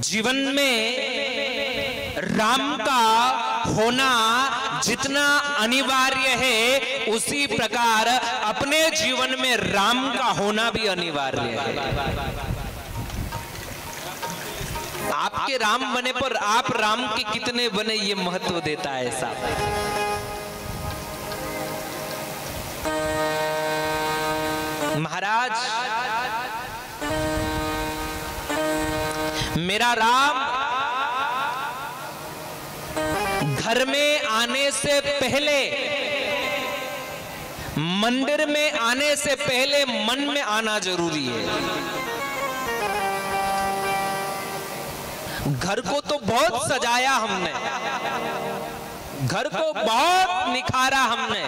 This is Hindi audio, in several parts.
जीवन में राम का होना जितना अनिवार्य है उसी प्रकार अपने जीवन में राम का होना भी अनिवार्य है। आपके राम बने पर आप राम के कितने बने ये महत्व देता है साहब। महाराज, मेरा राम घर में आने से पहले, मंदिर में आने से पहले मन में आना जरूरी है। घर को तो बहुत सजाया हमने, घर को बहुत निखारा हमने,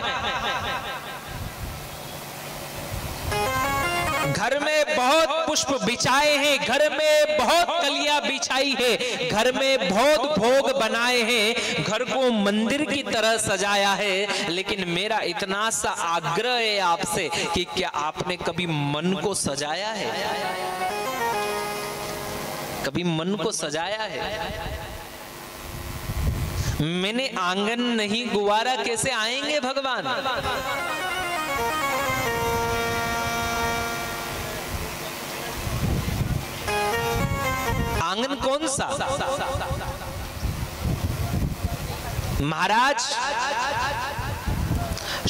घर में बहुत पुष्प बिछाए हैं, घर में बहुत कलियां बिछाई है, घर में बहुत भोग बनाए हैं, घर को मंदिर की तरह सजाया है। लेकिन मेरा इतना सा आग्रह है आपसे कि क्या आपने कभी मन को सजाया है? कभी मन को सजाया है? मैंने आंगन नहीं गुवारा, कैसे आएंगे भगवान? आंगन कौन सा? महाराज,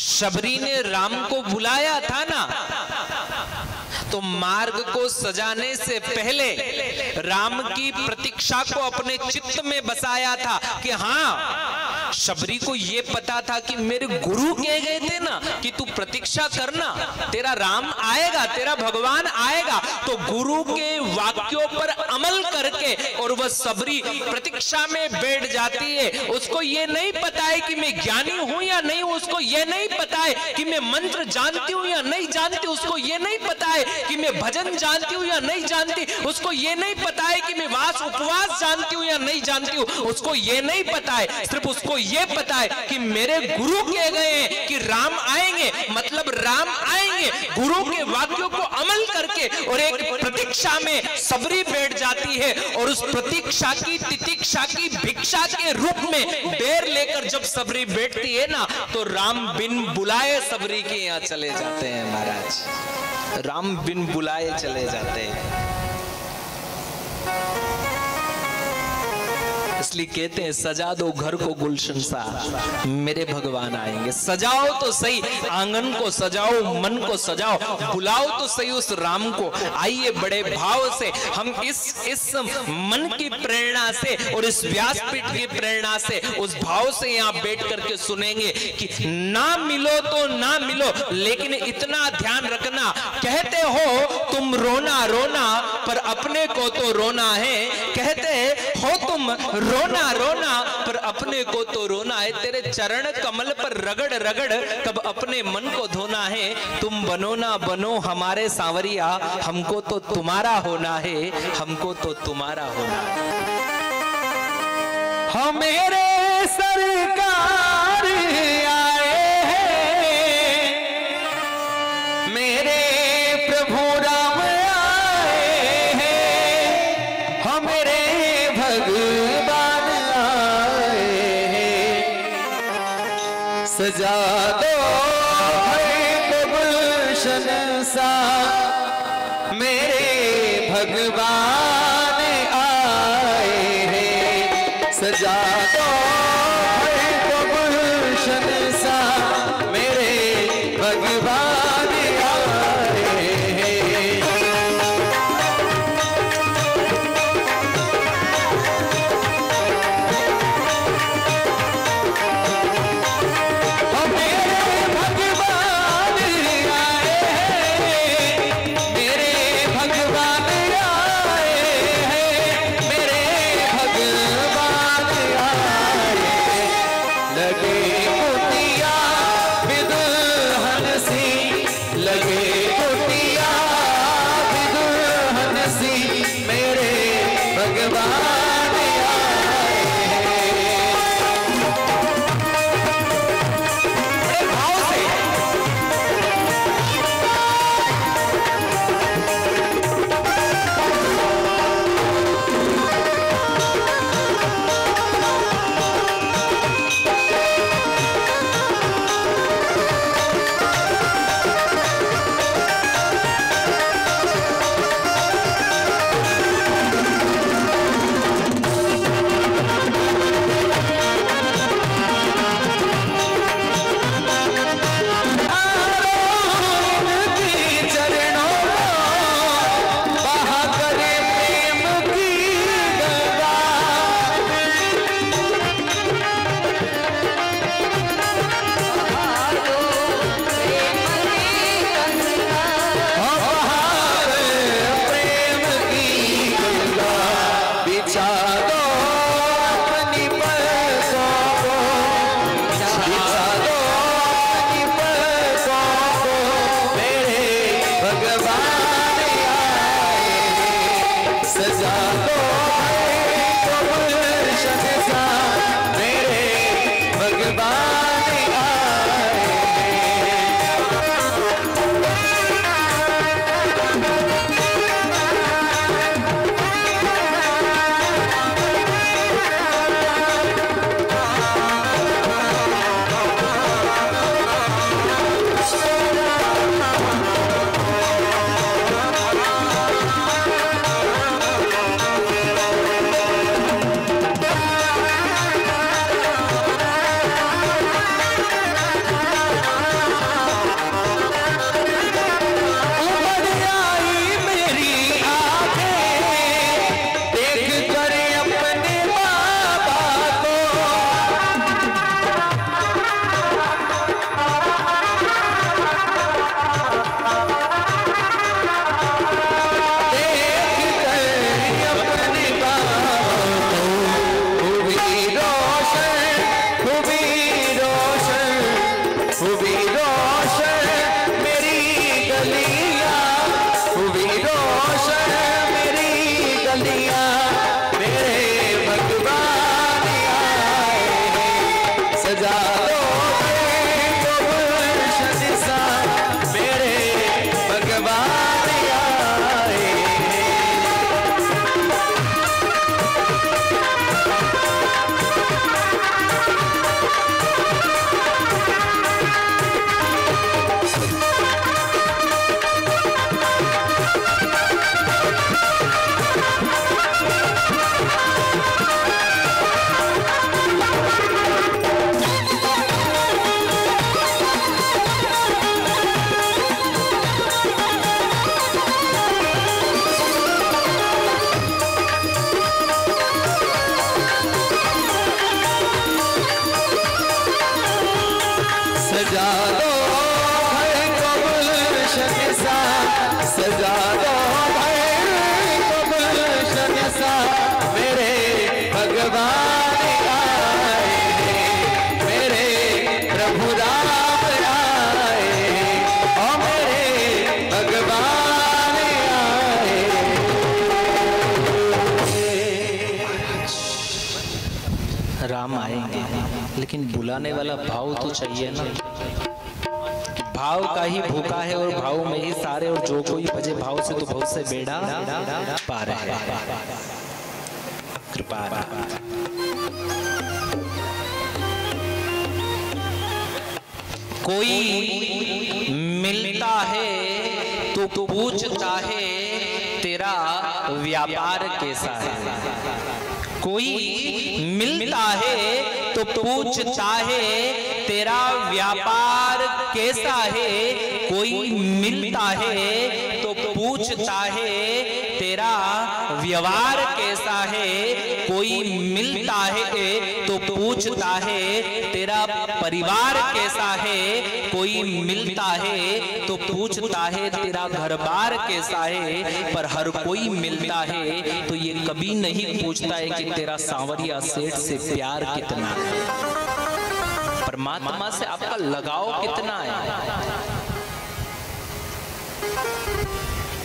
शबरी ने राम को बुलाया था ना, तो मार्ग को सजाने से पहले राम की प्रतीक्षा को अपने चित्त में बसाया था कि हाँ, शबरी को ये पता था कि मेरे गुरु कह गए थे ना कि तू प्रतीक्षा करना, तेरा राम आएगा, तेरा भगवान आएगा। तो गुरु के वाक्यों पर अमल करके और वह शबरी प्रतीक्षा में बैठ जाती है। उसको ये नहीं पता है कि मैं ज्ञानी हूं या नहीं हूं, उसको ये नहीं पता है कि मैं मंत्र जानती हूं या नहीं जानती, उसको ये नहीं पता है कि मैं भजन जानती हूं या नहीं जानती, उसको ये नहीं पता है कि मैं वास उपवास जानती हूं या नहीं जानती हूं, उसको ये नहीं पता है। सिर्फ उसको ये पता है कि मेरे गुरु कह गए हैं कि राम आएंगे, मतलब राम आएंगे। गुरु के वाक्यों को अमल करके और एक प्रतीक्षा में सबरी बैठ जाती है, और उस प्रतीक्षा की, तितिक्षा की भिक्षा के रूप में देर लेकर जब सबरी बैठती है ना, तो राम बिन बुलाए सबरी के यहाँ चले जाते हैं। महाराज, राम बिन बुलाए चले जाते हैं। इसलिए कहते हैं सजा दो घर को गुलशन सा, मेरे भगवान आएंगे। सजाओ तो सही, आंगन को सजाओ, मन को सजाओ, बुलाओ तो सही उस राम को। आइए बड़े भाव से हम इस मन की प्रेरणा से और इस व्यासपीठ की प्रेरणा से, उस भाव से यहाँ बैठ करके सुनेंगे कि ना मिलो तो ना मिलो, लेकिन इतना ध्यान रखना, कहते हो तुम रोना रोना पर अपने को तो रोना है, कहते हो तुम रोना रोना पर अपने को तो रोना है, तेरे चरण कमल पर रगड़ रगड़ कब अपने मन को धोना है। तुम बनो ना बनो हमारे सांवरिया, हमको तो तुम्हारा होना है, हमको तो तुम्हारा होना है। हम मेरे सरकार आए हैं, मेरे प्रभु राम आए हैं, हम मेरे भगवान सजा दो गुलशन सा, मेरे भगवान आए हैं। सजा दो गुलशन सा, मेरे भगवान आए हैं। मेरे भगवान आए भगवान आए, सजा दो को गुलशन सा मेरे भगवान आए। राम आएंगे, लेकिन बुलाने वाला भाव तो चाहिए ना। भाव का ही भूखा है और भाव में ही सारे, और जो कोई भजे भाव से तो बहुत से बेड़ा पार है। कृपा कोई मिलता है तो पूछता है तेरा व्यापार कैसा है। कोई मिलता है तो पूछता है तेरा व्यापार कैसा है। कोई मिलता है तो पूछता है तेरा व्यवहार कैसा है। कोई मिलता है तो पूछता है तेरा परिवार कैसा है। कोई मिलता है तो पूछता है तेरा घर बार कैसा है। पर हर कोई मिलता है तो ये कभी नहीं पूछता है कि तेरा सांवरिया सेठ से प्यार कितना है, परमात्मा से आपका लगाव कितना है।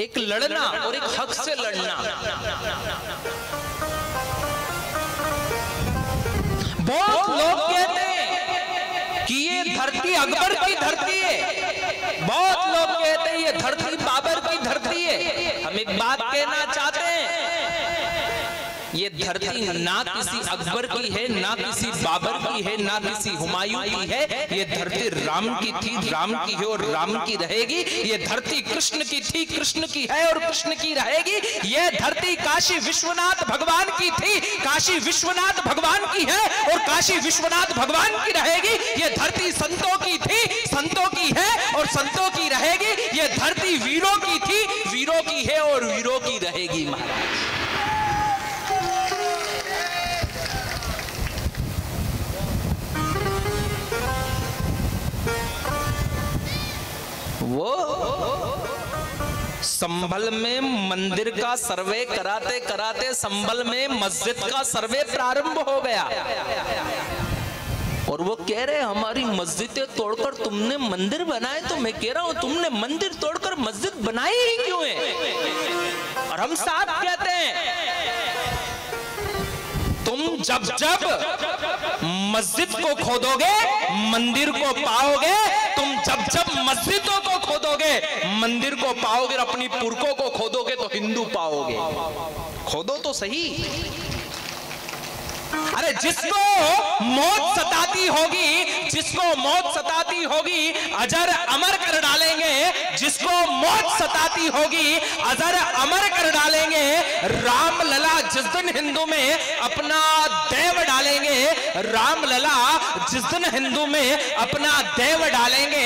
एक लड़ना और एक हक से लड़ना। बहुत लोग कहते हैं कि ये धरती अकबर की धरती है। बहुत लोग कहते हैं ये धरती बाबर की धरती है। हम एक बात कहना चाहते हैं, ये धरती ना किसी अकबर की है, ना किसी बाबर की है, ना किसी हुमायूं की है। ये धरती राम की थी, राम की है और राम की रहेगी। ये धरती कृष्ण की थी, कृष्ण की है और कृष्ण की रहेगी। ये धरती काशी विश्वनाथ भगवान की थी, काशी विश्वनाथ भगवान की है और काशी विश्वनाथ भगवान की रहेगी। ये धरती संतों की थी, संतों की है और संतों की रहेगी। ये धरती वीरों की थी, वीरों की है और वीरों की रहेगी। महाराज वो संभल में मंदिर का सर्वे कराते कराते संभल में मस्जिद का सर्वे प्रारंभ हो गया। और वो कह रहे हमारी मस्जिदें तोड़कर तुमने मंदिर बनाए। तो मैं कह रहा हूं तुमने मंदिर तोड़कर मस्जिद बनाई ही क्यों है? और हम साथ कहते हैं तुम जब जब मस्जिद को खोदोगे मंदिर को पाओगे, तुम जब जब मस्जिदों को खोदोगे मंदिर को पाओगे, और अपनी पुरखों को खोदोगे तो हिंदू पाओगे। खोदो तो सही। अरे जिसको मौत सताती होगी, जिसको मौत सताती होगी अजर अमर कर डालेंगे, जिसको मौत सताती होगी अजर अमर कर डालेंगे। रामलला जिस दिन हिंदू में अपना देव डालेंगे, रामलला जिस दिन हिंदू में अपना देव डालेंगे,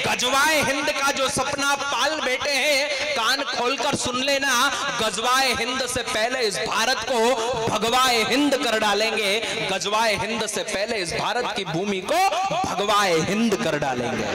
गजवाए हिंद का जो सपना पाल बैठे हैं, कान खोलकर सुन लेना, गजवाए हिंद से पहले इस भारत को भगवाए हिंद कर डालेंगे। गजवाए हिंद से पहले इस भारत की भूमि को भगवाए हिंद कर डालेंगे।